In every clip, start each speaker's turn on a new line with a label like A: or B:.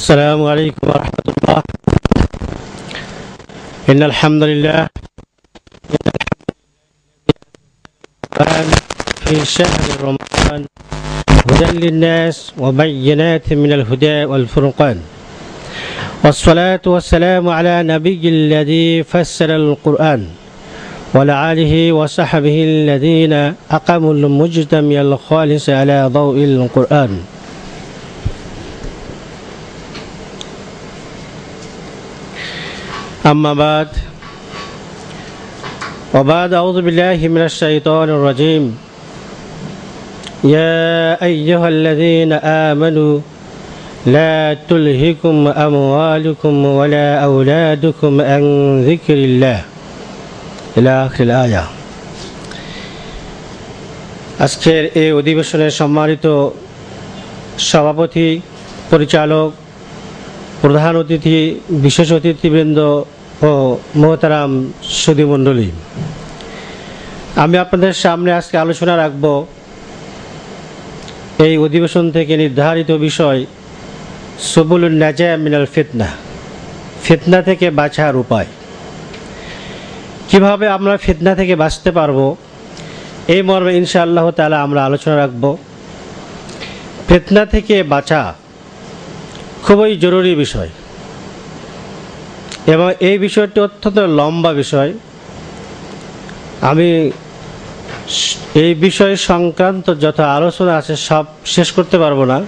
A: السلام عليكم ورحمة الله. إن الحمد لله في شهر رمضان هدى للناس وبينات من الهدى والفرقان، والصلاة والسلام على نبي الذي فسر القرآن وعلى آله وصحبه الذين أقاموا المجتمع الخالص على ضوء القرآن. أما بعد أعوذ بالله من الشيطان الرجيم. يا أيها الذين آمنوا لا تلهكم أموالكم ولا أولادكم عن ذكر الله إلى آخر الآية. আজকের এই অধিবেশনের সম্মানিত সভাপতি, পরিচালক, প্রধান অতিথি, বিশেষ অতিথিবৃন্দ ও মোহতারাম সুধীমণ্ডলী, আমি আপনাদের সামনে আজকে আলোচনা রাখব এই অধিবেশন থেকে নির্ধারিত বিষয় সুবুলুন নাজা মিনাল ফিতনা, ফিতনা থেকে বাঁচার উপায়। কিভাবে আমরা ফিতনা থেকে বাঁচতে পারবো এই মর্মে ইনশাআল্লাহ তাআলা আমরা আলোচনা রাখব। ফিতনা থেকে বাঁচা খুবই জরুরি বিষয় এবং এই বিষয়টি অত্যন্ত লম্বা বিষয়। আমি এই বিষয় সংক্রান্ত যত আলোচনা আছে সব শেষ করতে পারবো না,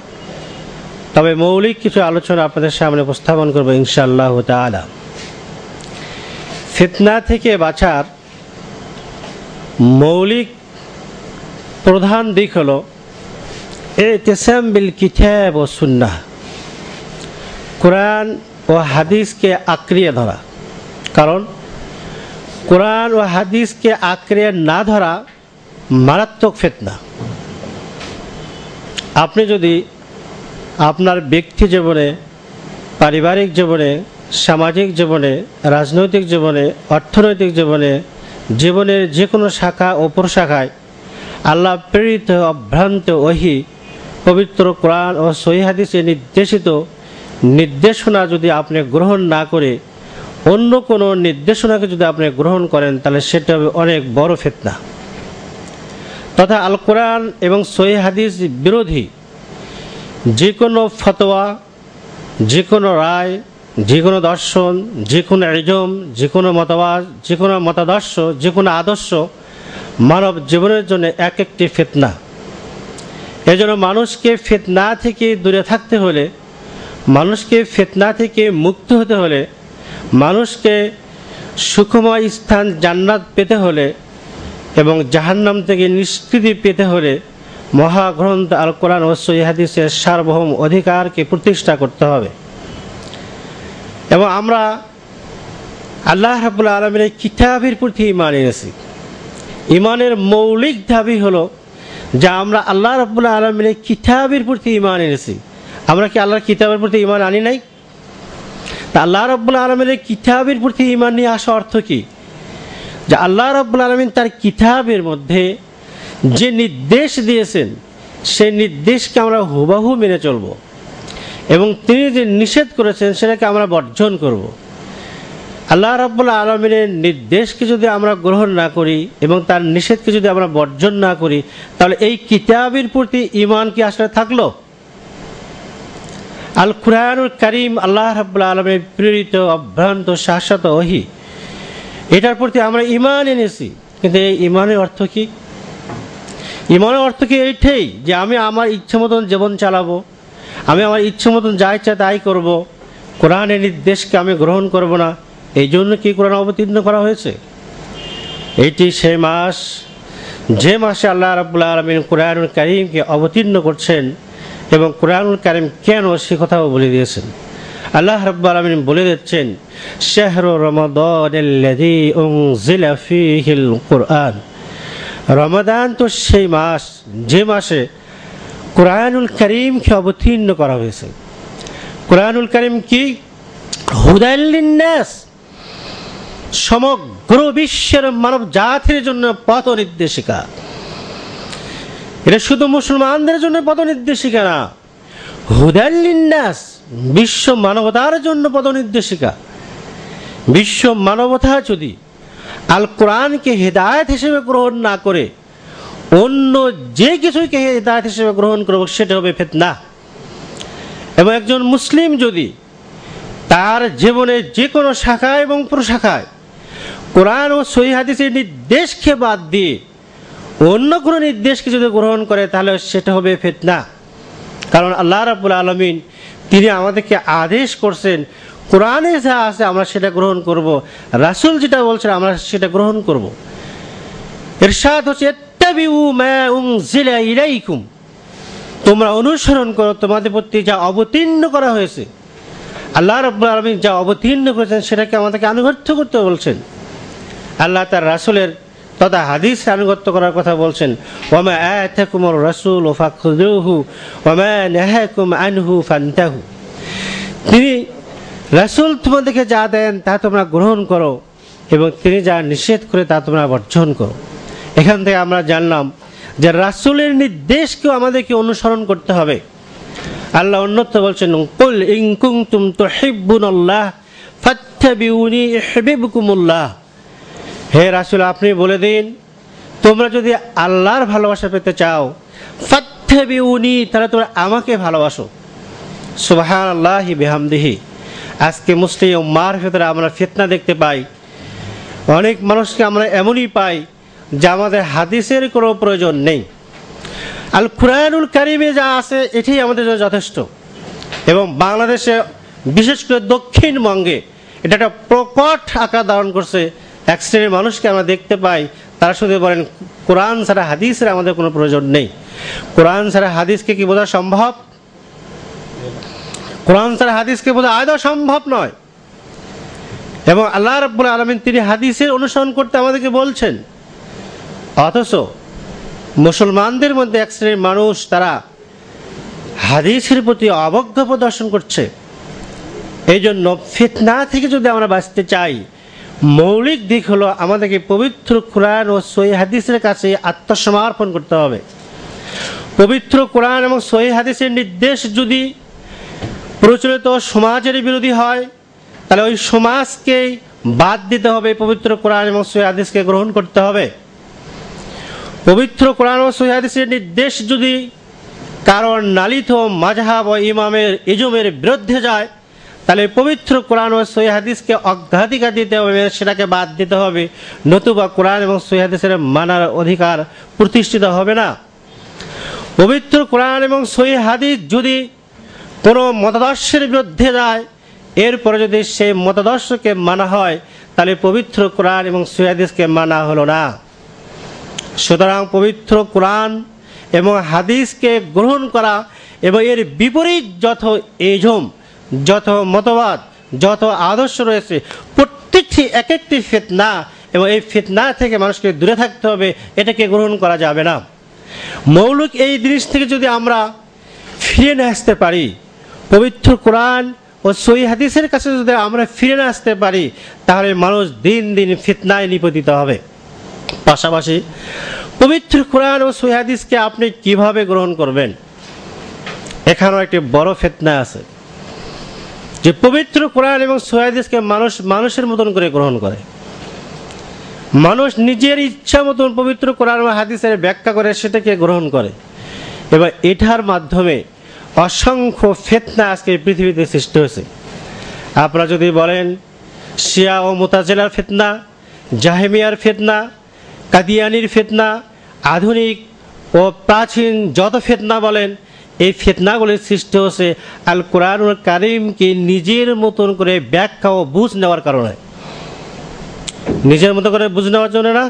A: তবে মৌলিক কিছু আলোচনা আপনাদের সামনে উপস্থাপন করবো ইনশাআল্লাহ তাআলা। ফিতনা থেকে বাঁচার মৌলিক প্রধান দিক হলো ইতিসাম বিল কিতাব ও সুন্নাহ, কোরআন ও হাদিসকে আঁকড়িয়ে ধরা। কারণ কোরআন ও হাদিসকে আঁকড়িয়ে না ধরা মারাত্মক ফিতনা। আপনি যদি আপনার ব্যক্তি জীবনে, পারিবারিক জীবনে, সামাজিক জীবনে, রাজনৈতিক জীবনে, অর্থনৈতিক জীবনে, জীবনের যে কোনো শাখা ও প্রশাখায় আল্লাহ প্রেরিত অভ্রান্ত ওহী, পবিত্র কোরআন ও সহিহ হাদিসে নির্দেশিত নির্দেশনা যদি আপনি গ্রহণ না করে অন্য কোনো নির্দেশনাকে যদি আপনি গ্রহণ করেন, তাহলে সেটা হবে অনেক বড় ফিতনা। তথা আল কোরআন এবং সহিহ হাদিস বিরোধী যে কোনো ফতোয়া, যে কোনো রায়, যে কোনো দর্শন, যে কোনো ইলম, যে কোনো মতবাদ, যে কোনো মতাদর্শ, যে কোনো আদর্শ মানব জীবনের জন্য এক একটি ফিতনা। এজন্য মানুষকে ফিতনা থেকে দূরে থাকতে হলে, মানুষকে ফিতনা থেকে মুক্ত হতে হলে, মানুষকে সুখময় স্থান জান্নাত পেতে হলে এবং জাহান্নাম থেকে নিষ্কৃতি পেতে হলে মহাগ্রন্থ আল কোরআন ও সহিহ হাদিসের সার্বভৌম অধিকারকে প্রতিষ্ঠা করতে হবে। এবং আমরা আল্লাহ রাব্বুল আলামিনের কিতাবের প্রতি ঈমান এনেছি। ঈমানের মৌলিক দাবি হলো যে আমরা আল্লাহ রাব্বুল আলামিনের কিতাবের প্রতি ঈমান এনেছি। আমরা কি আল্লাহর কিতাবের প্রতি ঈমান আনি নাই? তা আল্লাহ রাব্বুল আলামিনের কিতাবের প্রতি ঈমান নিয়ে আসা অর্থ কি? যে আল্লাহ রাব্বুল আলামিন তার কিতাবের মধ্যে যে নির্দেশ দিয়েছেন সেই নির্দেশকে আমরা হুবহু মেনে চলব এবং তিনি যে নিষেধ করেছেন সেটাকে আমরা বর্জন করব। আল্লাহ রাব্বুল আলামিনের নির্দেশকে যদি আমরা গ্রহণ না করি এবং তার নিষেধকে যদি আমরা বর্জন না করি, তাহলে এই কিতাবের প্রতি ঈমান কি আসলে থাকলো? আল কুরআনুল কারীম আল্লাহ রাব্বুল আলামিনের প্রেরিত অভ্রান্ত শাশ্বত ওহী, এটার প্রতি আমরা ঈমান এনেছি, কিন্তু এই ঈমানের অর্থ কি? ঈমানের অর্থ কি এইটাই যে আমি আমার ইচ্ছে মতন জীবন চালাবো, আমি আমার ইচ্ছে মতন যা ইচ্ছা তাই করবো, কোরআনের নির্দেশকে আমি গ্রহণ করব না? এই জন্য কি কোরআন অবতীর্ণ করা হয়েছে? এইটি সেই মাস যে মাসে আল্লাহ রাব্বুল আলামিন কুরআনুল কারীমকে অবতীর্ণ করছেন এবং কুরআনুল কারীম কেন সে কথাও বলে দিয়েছেন। আল্লাহ রাব্বুল আলামিন বলে দিচ্ছেন, শাহরু রমাদানাল্লাযী উনজিলা ফীহিল কুরআন। রমাদান তো সেই মাস যে মাসে কুরআনুল কারীমকে অবতীর্ণ করা হয়েছে। কুরআনুল কারীম কি? হুদাল লিন্নাস, সমগ্র বিশ্বের মানব জাতির জন্য পথ নির্দেশিকা। এটা শুধু মুসলমানদের জন্য পথ নির্দেশিকা না, হুদাল লিন্নাস, বিশ্ব মানবতার জন্য পদনির্দেশিকা। বিশ্ব মানবতা যদি আল কোরআনকে হেদায়েত হিসেবে গ্রহণ না করে অন্য যে কিছুকে হেদায়েত হিসেবে গ্রহণ করবে, সেটা হবে ফিতনা। এবং একজন মুসলিম যদি তার জীবনের যে কোনো শাখায় এবং প্রশাখায় কোরআন ও সহিহ হাদিসের নির্দেশকে বাদ দিয়ে অন্য কোনো নির্দেশকে যদি গ্রহণ করে, তাহলে সেটা হবে ফিতনা। কারণ আল্লাহ রাব্বুল আলামিন তিনি আমাদেরকে আদেশ করছেন, কোরআনে যা আছে আমরা সেটা গ্রহণ করব, রাসূল যেটা বলছেন আমরা সেটা গ্রহণ করব। ইরশাদ হচ্ছে ইত্তাবিউ মা উনজিলা ইলাইকুম, তোমরা অনুসরণ করো তোমাদের প্রতি যা অবতীর্ণ করা হয়েছে। আল্লাহ রাব্বুল আলামিন যা অবতীর্ণ করেছেন সেটাকে আমাদেরকে আনুগত্য করতে বলছেন। আল্লাহ তার রাসূলের তথা হাদিসে আনুগত্য করার কথা বলছেন, ওয়ামা আতাকুমুর রাসূলু ফাখুযুহু ওয়ামা নাহাকুম আনহু ফান্তাহু। তিনি রাসূল তোমাদেরকে যা দেন তা তোমরা গ্রহণ করো এবং তিনি যা নিষেধ করে তা তোমরা বর্জন করো। এখান থেকে আমরা জানলাম যে রাসূলের নির্দেশকেও আমাদেরকে অনুসরণ করতে হবে। আল্লাহ অন্যত্র বলছেন, কুল ইন কুনতুম তুহিব্বুনাল্লাহ ফাত্তাবিউনি ইউহিব্বুকুমুল্লাহ। হে রাসূল, আপনি বলে দিন তোমরা যদি আল্লাহর ভালোবাসা পেতে চাও, ফাত্তাবিউনি, তাহলে তোমরা আমাকে ভালোবাসো। সুবহানাল্লাহি বিহামদিহি। আজকে মুসলিম উম্মার ভিতরে আমরা ফিতনা দেখতে পাই। অনেক মানুষকে আমরা এমনই পাই যে আমাদের হাদিসের কোনো প্রয়োজন নেই, আল কুরআনুল কারীমে যা আছে এটাই আমাদের জন্য যথেষ্ট। এবং বাংলাদেশে বিশেষ করে দক্ষিণবঙ্গে এটা একটা প্রকট আকার ধারণ করছে। এক শ্রেণীর মানুষকে আমরা দেখতে পাই, তারা শুধু বলেন কোরআন ছাড়া হাদিসের আমাদের কোনো প্রয়োজন নেই। কোরআন ছাড়া হাদিসকে কি বোঝা সম্ভব? কোরআন ছাড়া হাদিসকে বোঝা আদৌ সম্ভব নয়। এবং আল্লাহ রাব্বুল আলামিন তিনি হাদিসের অনুসরণ করতে আমাদেরকে বলছেন, অথচ মুসলমানদের মধ্যে এক শ্রেণীর মানুষ তারা হাদিসের প্রতি অবজ্ঞা প্রদর্শন করছে। এই জন্য ফিতনা থেকে যদি আমরা বাঁচতে চাই, মৌলিক দিক হলো আমাদেরকে পবিত্র কোরআন ও সহিহ হাদিসের কাছে আত্মসমর্পণ করতে হবে। পবিত্র কোরআন এবং সহিহ হাদিসের নির্দেশ যদি প্রচলিত সমাজের বিরোধী হয়, তাহলে ওই সমাজকেই বাদ দিতে হবে, পবিত্র কোরআন এবং সহিহ হাদিসকে গ্রহণ করতে হবে। পবিত্র কোরআন ও সহিহ হাদিসের নির্দেশ যদি কারণ নালিত মাযহাব ও ইমামের ইজমের বিরুদ্ধে যায়, তাহলে পবিত্র কোরআন ও সহিহ হাদিসকে অগ্রাধিকার দিতে হবে, সেটাকে বাদ দিতে হবে, নতুবা কোরআন এবং সহিহ হাদিসের মানার অধিকার প্রতিষ্ঠিত হবে না। পবিত্র কোরআন এবং সহিহ হাদিস যদি কোনো মতাদর্শের বিরুদ্ধে যায়, এরপরে যদি সেই মতাদর্শকে মানা হয়, তাহলে পবিত্র কোরআন এবং সহিহ হাদিসকে মানা হলো না। সুতরাং পবিত্র কোরআন এবং হাদিসকে গ্রহণ করা এবং এর বিপরীত যত ইজম, যত মতবাদ, যত আদর্শ রয়েছে, প্রত্যেকটি এক একটি ফিতনা, এবং এই ফিতনা থেকে মানুষকে দূরে থাকতে হবে, এটাকে গ্রহণ করা যাবে না। মৌলিক এই জিনিস থেকে যদি আমরা ফিরে না আসতে পারি, পবিত্র কোরআন ও সহিহ হাদিসের কাছে যদি আমরা ফিরে না আসতে পারি, তাহলে মানুষ দিন দিন ফিতনায় নিপতিত হবে। পাশাপাশি পবিত্র কোরআন ও সহিহ হাদিসকে আপনি কিভাবে গ্রহণ করবেন, এখানেও একটি বড় ফিতনা আছে যে পবিত্র কোরআন এবং সহিহ হাদিসকে মানুষ মানুষের মতন করে গ্রহণ করে। মানুষ নিজের ইচ্ছা মতন পবিত্র কোরআন ও হাদিসের ব্যাখ্যা করে সেটাকে গ্রহণ করে, এবং এটার মাধ্যমে অসংখ্য ফিতনা আজকে পৃথিবীতে সৃষ্টি হয়েছে। আপনারা যদি বলেন শিয়া ও মুতাজিলার ফিতনা, জাহেমিয়ার ফিতনা, কাদিয়ানির ফিতনা, আধুনিক ও প্রাচীন যত ফিতনা বলেন, এই ফিতনাগুলির সৃষ্টি হচ্ছে আল কোরআনুল কারীমকে নিজের মতন করে ব্যাখ্যা ও বুঝ নেওয়ার কারণে। নিজের মতো করে বুঝ নেওয়ার জন্য না,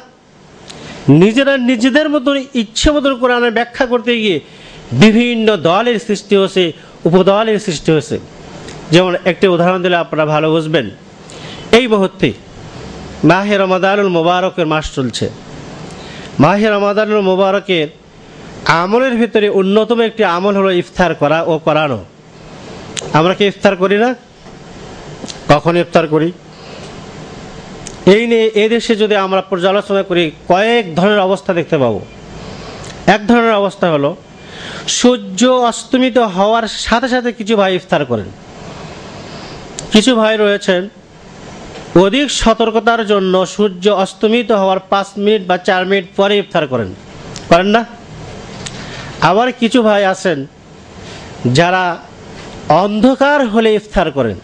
A: নিজেরা নিজেদের মতন ইচ্ছে মতন কোরআনের ব্যাখ্যা করতে গিয়ে বিভিন্ন দলের সৃষ্টি হয়েছে, উপদলের সৃষ্টি হয়েছে। যেমন একটি উদাহরণ দিলে আপনারা ভালো বুঝবেন। এই মুহূর্তে মাহে রমাদানুল মুবারকের মাস চলছে। মাহে রমাদানুল মুবারকের আমলের ভিতরে অন্যতম একটি আমল হলো ইফতার করা ও করানো। আমরা কি ইফতার করি না? কখন ইফতার করি? এই নিয়ে এদেশে যদি আমরা পর্যালোচনা করি, কয়েক ধরনের অবস্থা দেখতে পাবো। এক ধরনের অবস্থা হলো সূর্য অস্তমিত হওয়ার সাথে সাথে কিছু ভাই ইফতার করেন। কিছু ভাই রয়েছেন অধিক সতর্কতার জন্য সূর্য অস্তমিত হওয়ার 5 মিনিট বা 4 মিনিট পরে ইফতার করেন না। আবার কিছু ভাই আছেন যারা অন্ধকার হলে ইফতার করেন।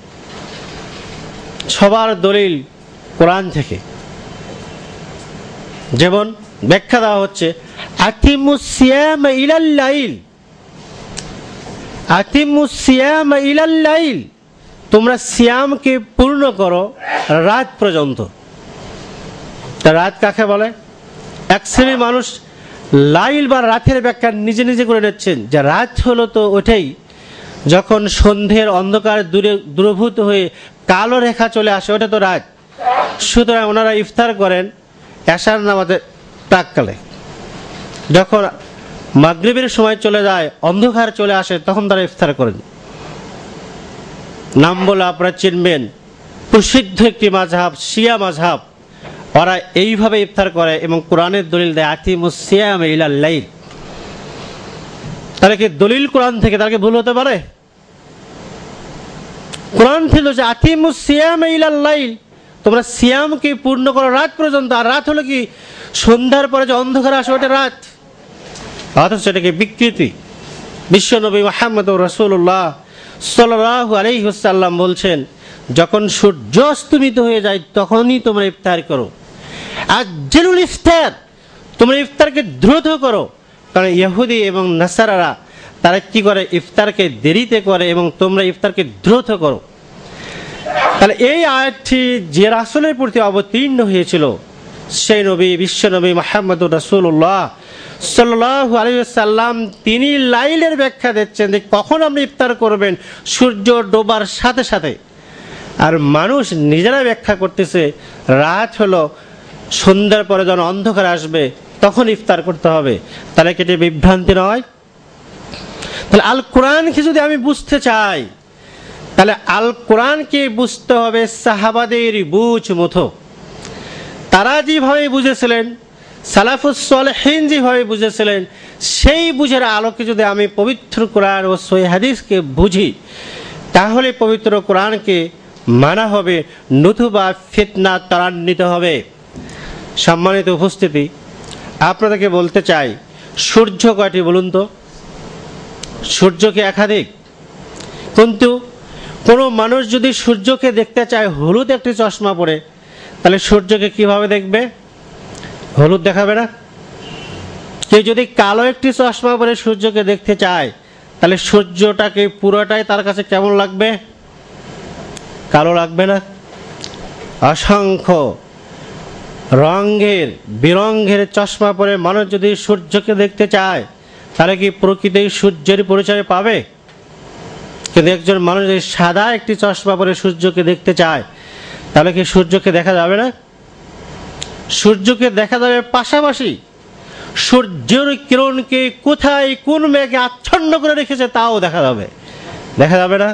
A: সবার দলিল কোরআন থেকে। যেমন ব্যাখ্যা দেওয়া হচ্ছে আতিমুস সিয়াম ইলাল লাইল, আতিমুস সিয়াম ইলাল লাইল, তোমরা সিয়ামকে পূর্ণ করো রাত পর্যন্ত। তা রাত কাকে বলে? এক শ্রেণীর মানুষ লাইল বা রাতের ব্যাখ্যা নিজে নিজে করে নিচ্ছেন যে রাত হলো তো ওটাই যখন সন্ধ্যের অন্ধকার দূরভূত হয়ে কালো রেখা চলে আসে, ওটা তো রাত। সুতরাং ওনারা ইফতার করেন এশার নামাজের প্রাককালে। যখন মাগরিবের সময় চলে যায়, অন্ধকার চলে আসে, তখন তারা ইফতার করেন। নাম বলে আপনারা চিনবেন, প্রসিদ্ধ একটি মাযহাব শিয়া মাযহাব, ওরা এইভাবে ইফতার করে এবং কোরআনের দলিল দেয় আতিমুস সিয়াম ইলাল লাইল। তাহলে কি দলিল কোরআন থেকে, তাহলে কি ভুল হতে পারে? কোরআন ছিল যে আতিমুস সিয়াম ইলাল লাইল, তোমরা সিয়ামকে পূর্ণ করো রাত পর্যন্ত। আর রাত হলো কি সন্ধ্যার পরে যে অন্ধকার আসে ওটা রাত, অথচ এটাকে বিকৃতি। বিশ্বনবী মুহাম্মদুর রাসূলুল্লাহ সাল্লাল্লাহু আলাইহি ওয়াসাল্লাম বলছেন যখন সূর্য অস্তমিত হয়ে যায় তখনই তোমরা ইফতার করো। আজ্জালুল ইফতার, তোমরা ইফতারকে দ্রুত করো। কারণ ইহুদি এবং নাসারারা তারা কি করে? ইফতারকে দেরিতে করে এবং তোমরা ইফতারকে দ্রুত করো। তাহলে এই আয়াতটি যে রাসূলের প্রতি অবতীর্ণ হয়েছিল সেই নবী বিশ্বনবী মুহাম্মদুর রাসূলুল্লাহ সাল্লাল্লাহু আলাইহি ওয়াসাল্লাম তিনি লাইলের ব্যাখ্যা দিচ্ছেন যে কখন আপনি ইফতার করবেন, সূর্য ডোবার সাথে সাথে। আর মানুষ নিজেরা ব্যাখ্যা করতেছে রাত হলো সন্ধ্যার পরে যখন অন্ধকার আসবে তখন ইফতার করতে হবে। তাহলে কি এটি বিভ্রান্তি নয়? তাহলে আল কোরআনকে যদি আমি বুঝতে চাই তাহলে আল কোরআনকে বুঝতে হবে সাহাবাদের বুঝ মতো। তারা যেভাবে বুঝেছিলেন, সালাফুস সালেহিন যেভাবে বুঝেছিলেন, সেই বুঝের আলোকে যদি আমি পবিত্র কোরআন ও সহিহ হাদিসকে বুঝি তাহলে পবিত্র কোরআনকে মানা হবে, নতুবা ফিতনা ত্বরান্বিত হবে। সম্মানিত উপস্থিতি, আপনাদেরকে বলতে চাই সূর্য কয়টি বলুন তো? সূর্যকে একাধিক। কিন্তু কোনো মানুষ যদি সূর্যকে দেখতে চায় হলুদ একটি চশমা পরে, তাহলে সূর্যকে কিভাবে দেখবে? হলুদ দেখাবে না? কেউ যদি কালো একটি চশমা পরে সূর্যকে দেখতে চায় তাহলে সূর্যটাকে পুরোটাই তার কাছে কেমন লাগবে? কালো লাগবে না? অসংখ্য রঙের বিরঙের চশমা পরে মানুষ যদি সূর্যকে দেখতে চায় তাহলে কি প্রকৃতি সূর্যের পরিচয় পাবে? কিন্তু একজন মানুষ যদি সাদা একটি চশমা পরে সূর্যকে দেখতে চায় তাহলে কি সূর্যকে দেখা যাবে না? সূর্যকে দেখা যাবে, পাশাপাশি সূর্যের কিরণকে কোথায় কোন মেঘে আচ্ছন্ন করে রেখেছে তাও দেখা যাবে। দেখা যাবে না?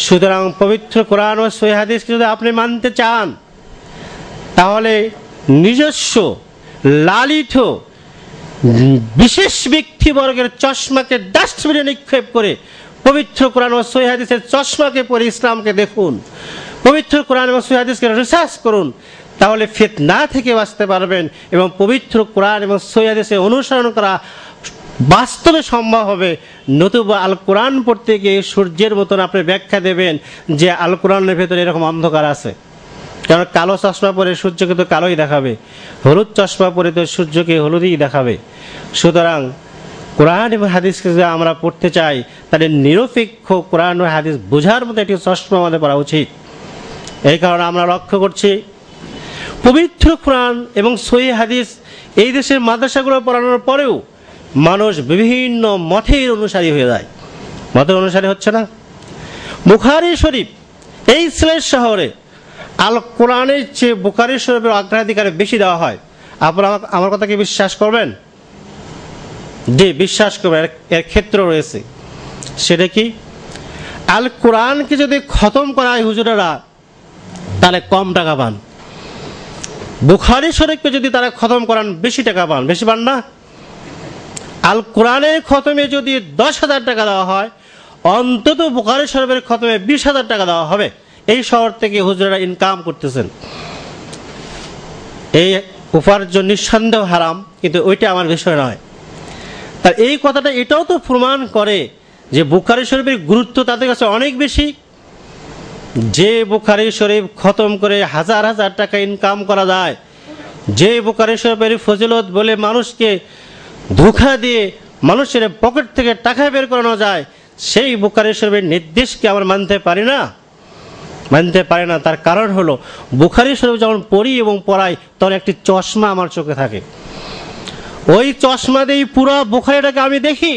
A: সুতরাং পবিত্র কোরআন ও সহিহ হাদিসকে যদি আপনি মানতে চান তাহলে নিজস্ব লালিত বিশেষ ব্যক্তিবর্গের চশমাকে ডাস্টবিনে নিক্ষেপ করে পবিত্র কোরআন ও সহিহ হাদিসের চশমাকে পরে ইসলামকে দেখুন, পবিত্র কোরআন এবং সহিহ হাদিসকে রিসার্চ করুন, তাহলে ফিতনা থেকে বাঁচতে পারবেন এবং পবিত্র কোরআন এবং সহিহ হাদিসে অনুসরণ করা বাস্তবে সম্ভব হবে। নতুবা আল কোরআন পড়তে গিয়ে সূর্যের মতন আপনি ব্যাখ্যা দেবেন যে আল কোরআনের ভেতরে এরকম অন্ধকার আছে। কারণ কালো চশমা পরে সূর্যকে তো কালোই দেখাবে, হলুদ চশমা পরে তো সূর্যকে হলুদই দেখাবে। সুতরাং কোরআন এবং হাদিসকে যদি আমরা পড়তে চাই তাহলে নিরপেক্ষ কোরআন ও হাদিস বোঝার মতো একটি চশমা আমাদের পড়া উচিত। এই কারণে আমরা লক্ষ্য করছি পবিত্র কোরআন এবং সহিহ হাদিস এই দেশের মাদ্রাসাগুলো পড়ানোর পরেও মানুষ বিভিন্ন মঠের অনুসারী হয়ে যায়। মতের অনুসারী হচ্ছে না? বুখারী শরীফ এই সিলেট শহরে আল কোরআনের চেয়ে বুখারী শরীফের অগ্রাধিকার বেশি দেওয়া হয়। আপনারা আমার কথা কি বিশ্বাস করবেন? যে বিশ্বাস করবেন, এর ক্ষেত্র রয়েছে। সেটা কি? আল কোরআনকে যদি খতম করা হয় হুজুরেরা তাহলে কম টাকা পান, বুখারী শরীফকে যদি তারা খতম করান বেশি টাকা পান। বেশি পান না? আল কোরআনের খতমে যদি 10,000 টাকা দেওয়া হয়, অন্তত বুখারী শরীফের খতমে 20,000 টাকা দেওয়া হবে। এই শহর থেকে হুজুরেরা ইনকাম করতেছেন, এই উপার্জন নিঃসন্দেহ হারাম, কিন্তু ওইটা আমার বিষয় নয়। তার এই কথাটা এটাও তো প্রমাণ করে যে বুখারী শরীফের গুরুত্ব তাদের কাছে অনেক বেশি। যে বুখারী শরীফ খতম করে হাজার হাজার টাকা ইনকাম করা যায়, যে বুখারী শরীফের ফজিলত বলে মানুষকে ধোঁকা দিয়ে মানুষের পকেট থেকে টাকা বের করানো যায়, সেই বুখারী শরীফের নির্দেশকে আমরা মানতে পারি না। তার কারণ হলো বুখারী শরীফ যখন পড়ি এবং পড়াই তখন একটি চশমা আমার চোখে থাকে, ওই চশমা দিয়েই পুরো বুখারীটাকে আমি দেখি,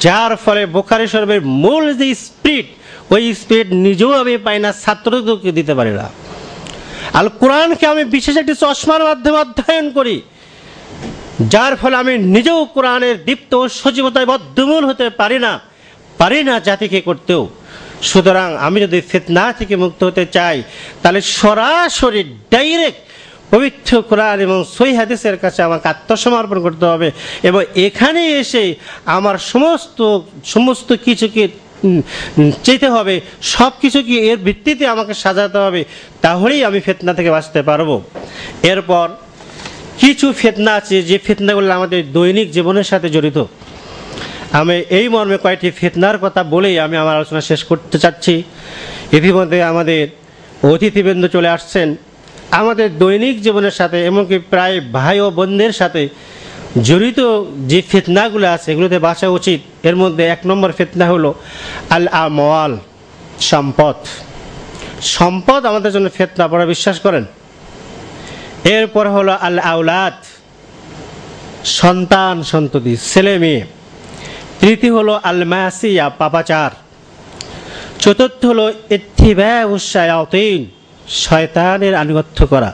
A: যার ফলে বুখারী শরীফের মূল যে স্পিরিট, ওই স্পিরিট নিজেও আমি পাই না, ছাত্রদেরকে দিতে পারি না। আল কোরআনকে আমি বিশেষ একটি চশমার মাধ্যমে অধ্যয়ন করি, যার ফলে আমি নিজেও কোরআনের দীপ্ত সজীবতায় বদ্ধমূল হতে পারি না জাতিকে করতেও। সুতরাং আমি যদি ফিতনা থেকে মুক্ত হতে চাই, তাহলে সরাসরি ডাইরেক্ট পবিত্র কোরআন এবং সহিহ হাদিসের কাছে আমাকে আত্মসমর্পণ করতে হবে, এবং এখানে এসে আমার সমস্ত কিছুকে চেতে হবে, সব কিছুকে এর ভিত্তিতে আমাকে সাজাতে হবে, তাহলেই আমি ফিতনা থেকে বাঁচতে পারবো। এরপর কিছু ফিতনা আছে যে ফিতনাগুলো আমাদের দৈনিক জীবনের সাথে জড়িত। আমি এই মর্মে কয়েকটি ফিতনার কথা বলেই আমি আমার আলোচনা শেষ করতে চাচ্ছি। ইতিমধ্যে আমাদের অতিথিবৃন্দ চলে আসছেন। আমাদের দৈনিক জীবনের সাথে, এমনকি প্রায় ভাই ও বোনদের সাথে জড়িত যে ফিতনাগুলো আছে, এগুলোতে বাঁচা উচিত। এর মধ্যে 1 নম্বর ফিতনা হলো আল আমওয়াল, সম্পদ আমাদের জন্য ফিতনা, আপনারা বিশ্বাস করেন? এরপর হলো আল আওলাদ, সন্তান সন্ততি, ছেলে মেয়ে। তৃতীয় হলো আল মাসিয়া, পাপাচার। চতুর্থ হলো ইত্তিবাউশ শায়াতিন, শয়তানের আনুগত্য করা।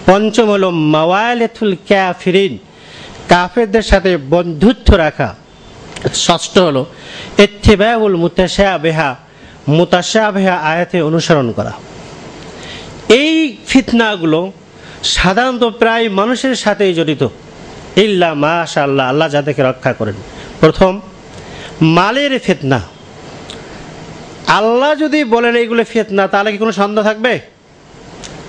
A: পঞ্চম হলো মাওয়ালাতুল কাফিরিন, কাফেরদের সাথে বন্ধুত্ব রাখা। ষষ্ঠ হলো ইত্তিবাউল মুতাশাবিহা আয়াতে অনুসরণ করা। এই ফিতনাগুলো সাধারণত প্রায় মানুষের সাথেই জড়িত, ইল্লা মাশাআল্লাহ, আল্লাহ যাদেরকে রক্ষা করেন। প্রথম, মালের ফিতনা। আল্লাহ যদি বলেন এইগুলো ফিতনা, তাহলে কি কোনো সন্দেহ থাকবে?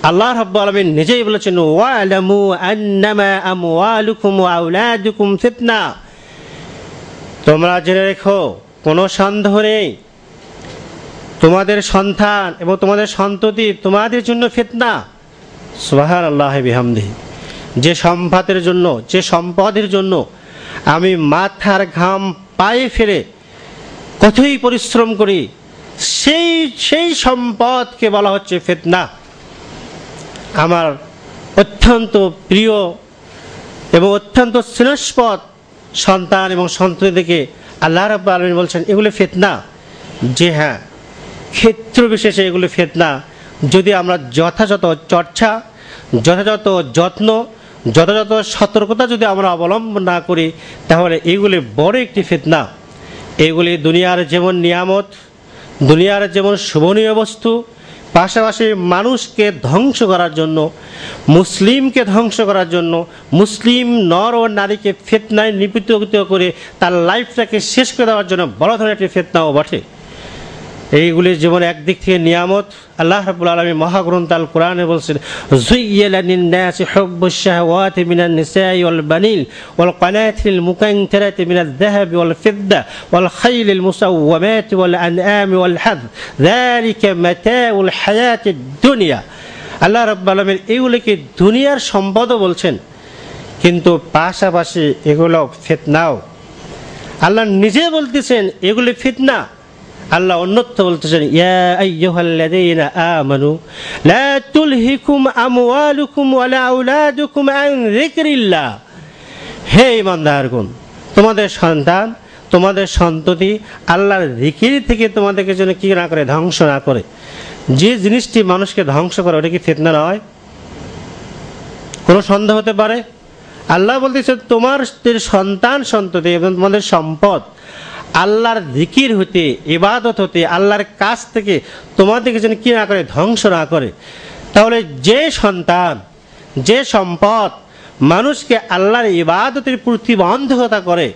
A: আল্লাহ রাব্বুল আলামিন নিজেই বলেছেন, ওয়ালামু আন্নামা আমওয়ালুকুম ওয়া আওলাদুকুম ফিতনা, তোমরা জেনে রেখো কোনো সন্দেহ নেই, তোমাদের সন্তান এবং তোমাদের সন্ততি তোমাদের জন্য ফিতনা। সুবহানাল্লাহি বিহামদিহি। যে সম্পদের জন্য আমি মাথার ঘাম পায়ে ফেলে কতই পরিশ্রম করি, সেই সম্পদকে বলা হচ্ছে ফিতনা। আমার অত্যন্ত প্রিয় এবং অত্যন্ত স্নেহস্পদ সন্তান এবং সন্ততিকে আল্লাহ রাব্বুল আলামিন বলছেন এগুলো ফিতনা। যে হ্যাঁ, ক্ষেত্র বিশেষে এগুলো ফিতনা। যদি আমরা যথাযথ চর্চা, যথাযথ যত্ন, যথাযথ সতর্কতা যদি আমরা অবলম্বন না করি, তাহলে এগুলি বড় একটি ফিতনা। এগুলি দুনিয়ার যেমন নিয়ামত, দুনিয়ার যেমন শোভনীয় বস্তু, পাশাপাশি মানুষকে ধ্বংস করার জন্য, মুসলিমকে ধ্বংস করার জন্য, মুসলিম নর ও নারীকে ফিতনায় নিপীড়িত করে তার লাইফটাকে শেষ করে দেওয়ার জন্য বড় ধরনের একটি ফিতনাও বটে। এইগুলি যেমন একদিক থেকে নিয়ামত, আল্লাহ রাব্বুল আলামিন মহাগ্রন্থ আল কোরআনে বলছেন, যুয়্যিনা লিন-নাসি হুব্বুশ শাহাওয়াতি মিনান নিসাই ওয়াল বানিন ওয়াল কানাতিল মুকান্তারাতি মিনাজ যাহাবি ওয়াল ফিদ্দা ওয়াল খাইলিল মুসাওওয়ামাতি ওয়াল আনআমি ওয়াল হারথ যালিকা মাতাউল হায়াতিদ দুনিয়া। আল্লাহ রাব্বুল আলামিন এগুলিকে দুনিয়ার সম্পদও বলছেন, কিন্তু পাশাপাশি এগুলো ফিতনাও। আল্লাহ নিজে বলতেছেন এগুলি ফিতনা। আল্লাহ অন্যত্র বলতেছেন, ইয়া আইয়ুহাল্লাযীনা আমানু লা তুলহিকুম আমওয়ালুকুম ওয়ালা আওলাদুকুম আন যিকরিল্লাহ। হে ঈমানদারগণ, তোমাদের সন্তান, তোমাদের সন্ততি আল্লাহর জিকির থেকে তোমাদেরকে যেন কি না করে, ধ্বংস না করে। যে জিনিসটি মানুষকে ধ্বংস করে, ওটা কি ফিতনা নয়? কোনো সন্দেহ হতে পারে? আল্লাহ বলতেছে তোমাদের সন্তান সন্ততি এবং তোমাদের সম্পদ আল্লাহর জিকির হতে, ইবাদত হতে, আল্লাহর কাছ থেকে তোমাদেরকে যেন কি না করে, ধ্বংস না করে। তাহলে যে সন্তান, যে সম্পদ মানুষকে আল্লাহর ইবাদতের প্রতিবন্ধকতা করে,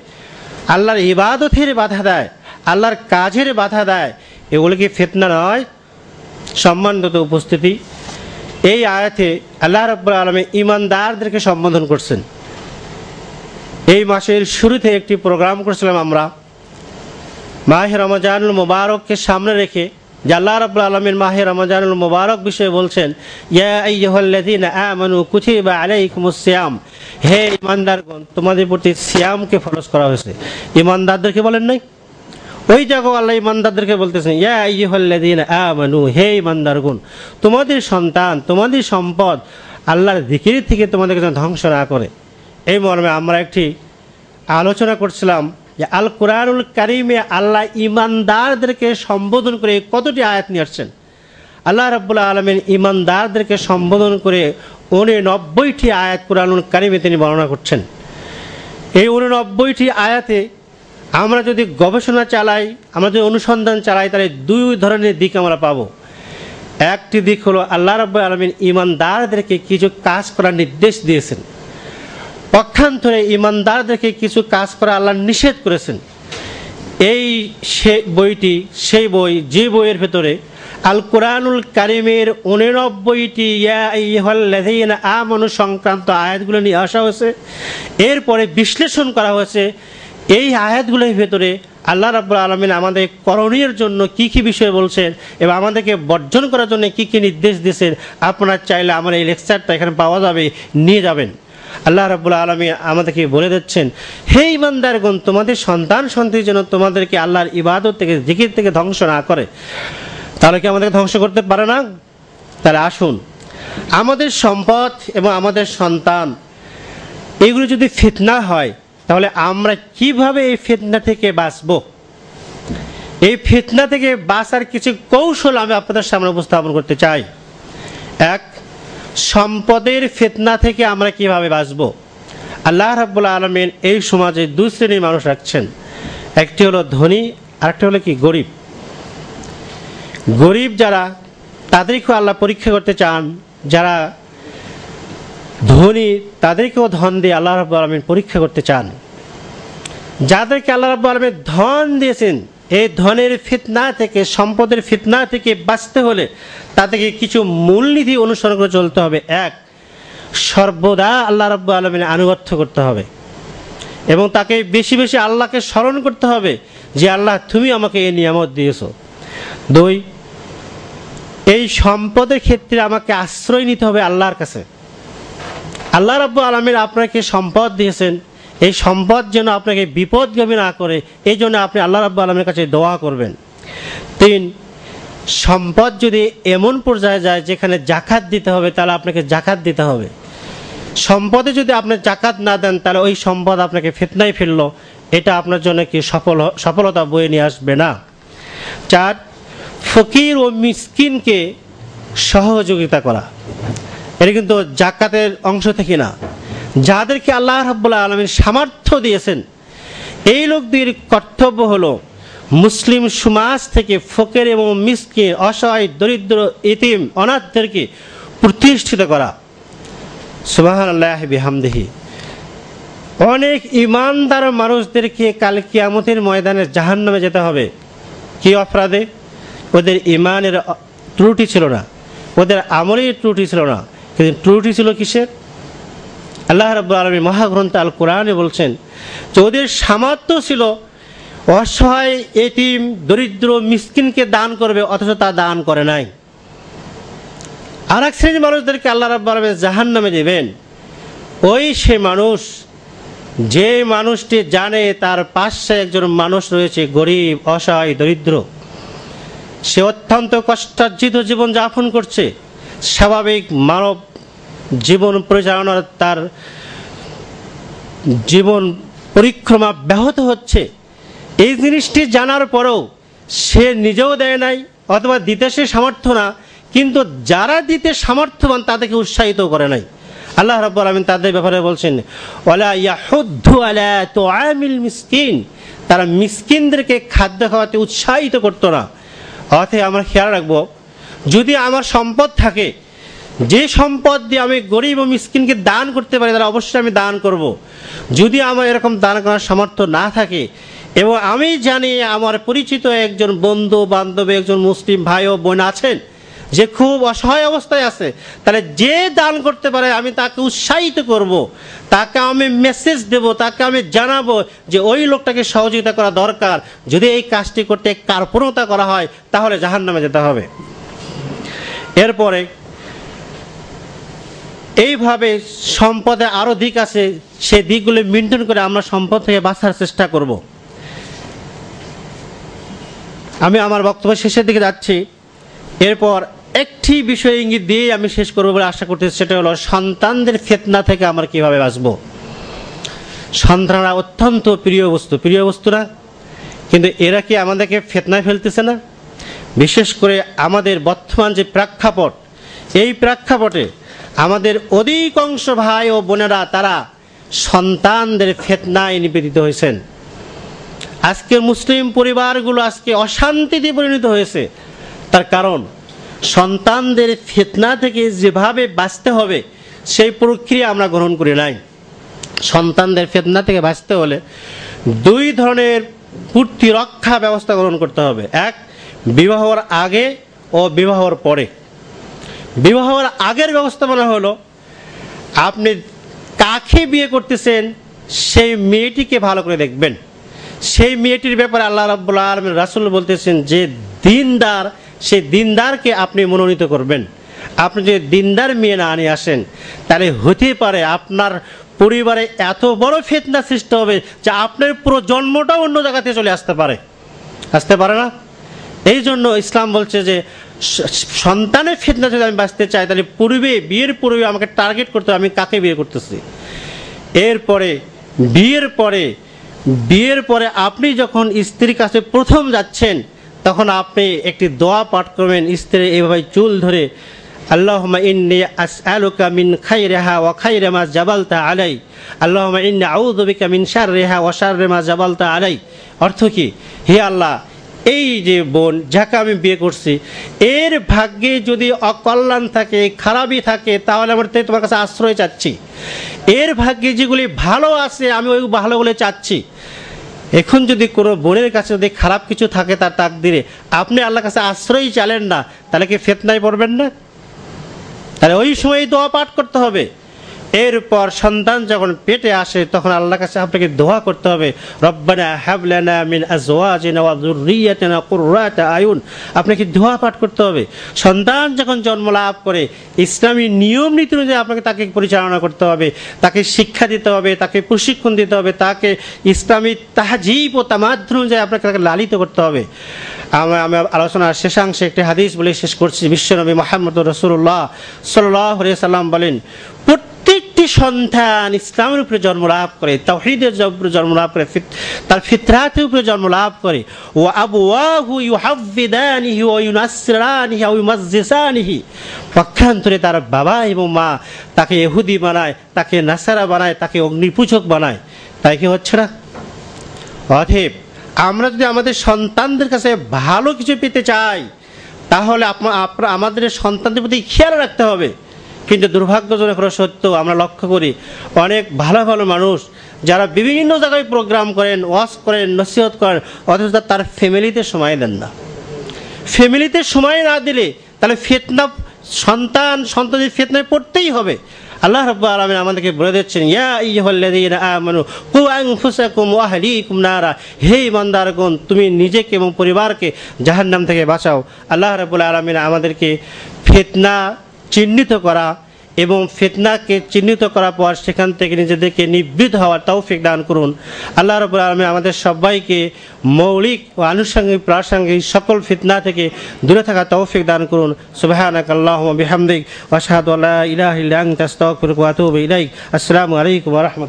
A: আল্লাহর ইবাদতের বাধা দেয়, আল্লাহর কাজের বাধা দেয়, এগুলো কি ফিতনা নয়? সম্মানিত উপস্থিতি, এই আয়াতে আল্লাহ রাব্বুল আলামিন ঈমানদারদেরকে সম্বোধন করছেন। এই মাসের শুরুতে একটি প্রোগ্রাম করেছিলাম আমরা মাহে রমজানুল মুবারককে সামনে রেখে, যে আল্লাহ রাব্বুল আলামিন মাহে রমজানুল মুবারক বিষয়ে বলছেন, ইয়া আইয়ুহাল্লাযীনা আমানু কুতিবা আলাইকুমুস সিয়াম, হে ঈমানদারগণ তোমাদের প্রতি সিয়ামকে ফরজ করা হয়েছে। ঈমানদারদেরকে বলেন নাই? ওই জায়গায় আল্লাহ ঈমানদারদেরকে বলতেছেন, ইয়া আইয়ুহাল্লাযীনা আমানু, হে ঈমানদারগণ তোমাদের সন্তান তোমাদের সম্পদ আল্লাহর জিকির থেকে তোমাদেরকে যেন ধ্বংস না করে। এই মর্মে আমরা একটি আলোচনা করছিলাম যে আল কোরআনুল কারিমে আল্লাহ ঈমানদারদেরকে সম্বোধন করে কতটি আয়াত নিয়ে আসছেন। আল্লাহ রাব্বুল আলামিন ঈমানদারদেরকে সম্বোধন করে 89টি আয়াত কোরআনুল কারিমে তিনি বর্ণনা করছেন। এই 89টি আয়াতে আমরা যদি গবেষণা চালাই, আমরা যদি অনুসন্ধান চালাই, তাহলে দুই ধরনের দিক আমরা পাবো। একটি দিক হলো আল্লাহ রাব্বুল আলামিন ঈমানদারদেরকে কিছু কাজ করার নির্দেশ দিয়েছেন, পক্ষান্তরে ঈমানদারদেরকে কিছু কাজ করা আল্লাহ নিষেধ করেছেন। এই সেই বই যে বইয়ের ভেতরে আল কোরআনুল কারিমের 89টি ইয়া আইয়ুহাল্লাযীনা আমানু সংক্রান্ত আয়াতগুলো নিয়ে আসা হয়েছে। এরপরে বিশ্লেষণ করা হয়েছে এই আয়াতগুলোর ভেতরে আল্লাহ রাব্বুল আলামিন আমাদের করণীয়ের জন্য কি কি বিষয় বলছেন এবং আমাদেরকে বর্জন করার জন্য কি কি নির্দেশ দিয়েছেন। আপনারা চাইলে আমার এই লেকচারটা এখানে পাওয়া যাবে, নিয়ে যাবেন। আল্লাহ রাব্বুল আলামিন আমাদেরকে বলে দিচ্ছেন, হে ঈমানদারগণ তোমাদের সন্তান সন্ততি যেন তোমাদেরকে আল্লাহর ইবাদত থেকে জিকির থেকে ধ্বংস না করে। তাহলে কি আমাদেরকে ধ্বংস করতে পারে না? তাহলে আসুন, আমাদের সম্পদ এবং আমাদের সন্তান এগুলো যদি ফিতনা হয়, তাহলে আমরা কিভাবে এই ফিতনা থেকে বাঁচব? এই ফিতনা থেকে বাঁচার কিছু কৌশল আমি আপনাদের সামনে উপস্থাপন করতে চাই। এক, সম্পদের ফিতনা থেকে আমরা কিভাবে বাঁচব? আল্লাহ রাব্বুল আলামিন এই সমাজে দুই শ্রেণীর মানুষ রাখছেন, একটি হলো ধনী, আরেকটি হলো কি গরিব। গরিব যারা, তাদেরকেও আল্লাহ পরীক্ষা করতে চান। যারা ধনী তাদেরকেও ধন দিয়ে আল্লাহ রাব্বুল আলামিন পরীক্ষা করতে চান। যাদেরকে আল্লাহ রাব্বুল আলামিন ধন দিয়েছেন, এই ধনের ফিতনা থেকে, সম্পদের ফিতনা থেকে বাঁচতে হলে তাদেরকে কিছু মূলনীতি অনুসরণ করে চলতে হবে। এক, সর্বদা আল্লাহ রাব্বুল আলামিনের আনুগত্য করতে হবে এবং তাকে বেশি বেশি আল্লাহকে স্মরণ করতে হবে যে আল্লাহ তুমি আমাকে এই নিয়ামত দিয়েছো। দুই, এই সম্পদের ক্ষেত্রে আমাকে আশ্রয় নিতে হবে আল্লাহর কাছে। আল্লাহ রাব্বুল আলামিন আপনাকে সম্পদ দিয়েছেন, এই সম্পদ যেন আপনাকে বিপদগামী না করে, এই জন্য আপনি আল্লাহ রাব্বুল আলামিনের কাছে দোয়া করবেন। তিন, সম্পদ যদি এমন পর্যায়ে যায় যেখানে জাকাত দিতে হবে, তাহলে আপনাকে জাকাত দিতে হবে। সম্পদে যদি আপনি জাকাত না দেন, তাহলে ওই সম্পদ আপনাকে ফিতনায় ফেললো, এটা আপনার জন্য কি সফলতা বয়ে নিয়ে আসবে না। চার, ফকির ও মিসকিনকে সহযোগিতা করা, এটা কিন্তু জাকাতের অংশ থেকে না। যাদেরকে আল্লাহ রাব্বুল আলামিন সামর্থ্য দিয়েছেন, এই লোকদের কর্তব্য হলো মুসলিম সমাজ থেকে ফকির এবং মিসকিন, অসহায়, দরিদ্র, ইতিম, অনাথদেরকে প্রতিষ্ঠিত করা। সুবহানাল্লাহি বিহামদিহি। অনেক ঈমানদার মানুষদেরকে কাল কিয়ামতের ময়দানে জাহান্নামে যেতে হবে। কি অপরাধে? ওদের ঈমানের ত্রুটি ছিল না, ওদের আমলের ত্রুটি ছিল না, কিন্তু ত্রুটি ছিল কিসের? আল্লাহ রাব্বুল আলামিন মহাগ্রন্থ আল কোরআনে বলছেন যে ওদের সামর্থ্য ছিল অসহায়, এতিম, দরিদ্র, মিসকিনকে দান করবে, অথচ তা দান করে নাই। আর এক শ্রেণীর মানুষদেরকে আল্লাহ রাব্বুল আলামিন জাহান্নামে দেবেন। ওই সে মানুষ, যে মানুষটি জানে তার পাশে একজন মানুষ রয়েছে গরিব, অসহায়, দরিদ্র, সে অত্যন্ত কষ্টার্জিত জীবন যাপন করছে, স্বাভাবিক মানব জীবন পরিচালনার তার জীবন পরিক্রমা ব্যাহত হচ্ছে। এই জিনিসটি জানার পরেও সে নিজেও দেয় নাই, অথবা দিতে সে সামর্থ্য না, কিন্তু যারা দিতে সামর্থ্যবান তাদেরকে উৎসাহিত করে নাই। আল্লাহ রাব্বুল আলামিন তাদের ব্যাপারে বলছেন, ওয়ালা ইয়াহুদ্দু আলা তুআমিল মিসকিন, তারা মিসকিনদেরকে খাদ্য খাওয়াতে উৎসাহিত করতো না। অতএব আমরা খেয়াল রাখবো, যদি আমার সম্পদ থাকে, যে সম্পদ দিয়ে আমি গরিব ও মিসকিনকে দান করতে পারি, তাহলে অবশ্যই আমি দান করব। যদি আমার এরকম দান করার সামর্থ্য না থাকে এবং আমি জানি আমার পরিচিত একজন বন্ধু বান্ধব, একজন মুসলিম ভাই ও বোন আছেন যে খুব অসহায় অবস্থায় আছে, তাহলে যে দান করতে পারে আমি তাকে উৎসাহিত করব, তাকে আমি মেসেজ দেব, তাকে আমি জানাবো যে ওই লোকটাকে সহযোগিতা করা দরকার। যদি এই কাজটি করতে কার্পণ্যতা করা হয় তাহলে জাহান্নামে যেতে হবে। এরপরে এইভাবে সম্পদে আরও দিক আছে, সেই দিকগুলো মেনটেন করে আমরা সম্পদ থেকে বাঁচার চেষ্টা করব। আমি আমার বক্তব্য শেষের দিকে যাচ্ছি। এরপর একটি বিষয় ইঙ্গিত দিয়ে আমি শেষ করবো বলে আশা করতেছি, সেটা হলো সন্তানদের ফিতনা থেকে আমরা কীভাবে বাঁচব। সন্তানরা অত্যন্ত প্রিয় বস্তু না, কিন্তু এরা কি আমাদেরকে ফিতনায় ফেলতেছে না? বিশেষ করে আমাদের বর্তমান যে প্রেক্ষাপট, এই প্রেক্ষাপটে আমাদের অধিকাংশ ভাই ও বোনেরা তারা সন্তানদের ফিতনায় নিবেদিত হয়েছেন। আজকের মুসলিম পরিবারগুলো আজকে অশান্তিতে পরিণত হয়েছে। তার কারণ সন্তানদের ফিতনা থেকে যেভাবে বাঁচতে হবে সেই প্রক্রিয়া আমরা গ্রহণ করি নাই। সন্তানদের ফিতনা থেকে বাঁচতে হলে দুই ধরনের প্রতিরক্ষা ব্যবস্থা গ্রহণ করতে হবে। এক, বিবাহর আগে ও বিবাহর পরে। বিবাহর আগের ব্যবস্থাপনা হলো আপনি কাকে বিয়ে করতেছেন সেই মেয়েটিকে ভালো করে দেখবেন। সেই মেয়েটির ব্যাপারে আল্লাহ রাব্বুল আলামিন রাসূল বলতেছেন যে দিনদার, সেই দিনদারকে আপনি মনোনীত করবেন। আপনি যদি দিনদার মেয়ে না নিয়ে আসেন তাহলে হতে পারে আপনার পরিবারে এত বড় ফিতনা সৃষ্টি হবে যে আপনার পুরো জন্মটাও অন্য জায়গাতে চলে আসতে পারে না। এই জন্য ইসলাম বলছে যে সন্তানের ফিতনা যদি আমি বাঁচতে চাই তাহলে বিয়ের পূর্বে আমাকে টার্গেট করতে হবে আমি কাকে বিয়ে করতেছি। এরপরে বিয়ের পরে আপনি যখন স্ত্রীর কাছে প্রথম যাচ্ছেন তখন আপনি একটি দোয়া পাঠ করবেন, স্ত্রী এইভাবে চুল ধরে, আল্লাহুম্মা ইন্নী আসআলুকা মিন খাইরিহা ওয়া খাইরি মা জাবালতা আলাই, আল্লাহুম্মা ইন্নী আউযু বিকা মিন শাররিহা ওয়া শাররি মা জাবালতা আলাই। অর্থ কি? হে আল্লাহ, এই যে বোন যাকে আমি বিয়ে করছি এর ভাগ্যে যদি অকল্যাণ থাকে, খারাপই থাকে, তাহলে আমার তোমার কাছে আশ্রয় চাচ্ছি। এর ভাগ্যে যেগুলি ভালো আছে আমি ওই ভালোগুলো চাচ্ছি। এখন যদি কোনো বোনের কাছে যদি খারাপ কিছু থাকে তার তাকদিরে, আপনি আল্লাহর কাছে আশ্রয় চাইলেন না, তাহলে কি ফিতনায় পড়বেন না? তাহলে ওই সময় দোয়া পাঠ করতে হবে। এরপর সন্তান যখন পেটে আসে তখন আল্লাহর কাছে আপনাকে দোয়া করতে হবে, রব্বানা হাব লানা মিন আজওয়াজিনা ওয়া যুররিয়াতিনা কুররাতা আয়ুন। আপনাকে দোয়া পাঠ করতে হবে। সন্তান যখন জন্ম লাভ করে ইসলামী নিয়ম নীতি অনুযায়ী আপনাকে তাকে পরিচালনা করতে হবে, তাকে শিক্ষা দিতে হবে, তাকে প্রশিক্ষণ দিতে হবে, তাকে ইসলামী তাহজিব ও তামাদ্দুন অনুযায়ী আপনাকে তাকে লালিত করতে হবে। আমি আলোচনার শেষাংশে একটি হাদিস বলে শেষ করছি। বিশ্বনবী মুহাম্মদ রাসূলুল্লাহ সাল্লাল্লাহু আলাইহি সাল্লাম বলেন, প্রত্যেকটি সন্তান ইসলামের উপরে জন্ম লাভ করে, তাওহীদের উপরে জন্ম লাভ করে, তার ফিতরাতের উপরে জন্ম লাভ করে। ওয়া আবওয়াহু ইউহাফিদানিহি ওয়া ইউনাসসিরানিহি ওয়া ইউমাজ্জিসানিহি। পক্ষান্তরে তার বাবা এবং মা তাকে ইহুদি বানায়, তাকে নাসারা বানায়, তাকে অগ্নিপূজক বানায়। তাই কি হচ্ছে না? অতএব আমরা যদি আমাদের সন্তানদের কাছে ভালো কিছু পেতে চাই তাহলে আমাদের সন্তানদের প্রতি খেয়াল রাখতে হবে। কিন্তু দুর্ভাগ্যজনক হলো সত্য, আমরা লক্ষ্য করি অনেক ভালো ভালো মানুষ যারা বিভিন্ন জায়গায় প্রোগ্রাম করেন, ওয়াজ করেন, নসিহত করেন, অথচ তার ফ্যামিলিতে সময় দেন না। ফ্যামিলিতে সময় না দিলে তাহলে সন্তানের ফিতনায় পড়তেই হবে। আল্লাহ রাব্বুল আলামিন আমাদেরকে বলে দিচ্ছেন, ইয়া আইয়ুহাল্লাযীনা আমানু কু আনফুসাকুম ওয়া আহলিকুম নারা। হে ইমানদারগণ, তুমি নিজেকে এবং পরিবারকে জাহান্নাম থেকে বাঁচাও। আল্লাহ রাব্বুল আলামিন আমাদেরকে ফিতনা চিহ্নিত করা এবং ফিতনাকে চিহ্নিত করার পর সেখান থেকে নিজেদেরকে নিবৃত হওয়ার তৌফিক দান করুন। আল্লাহ রাব্বুল আলামিন আমাদের সবাইকে মৌলিক ও আনুষঙ্গিক প্রাসঙ্গিক সকল ফিতনা থেকে দূরে থাকার তৌফিক দান করুন। সুবহানাকাল্লাহুম্মা বিহামদিক ওয়া আশহাদু আল্লা ইলাহা ইল্লা আনতা আস্তাগফিরুকা ওয়া আতুবু ইলাইক। আসসালামু আলাইকুম ওয়া রাহমাতুল্লাহ।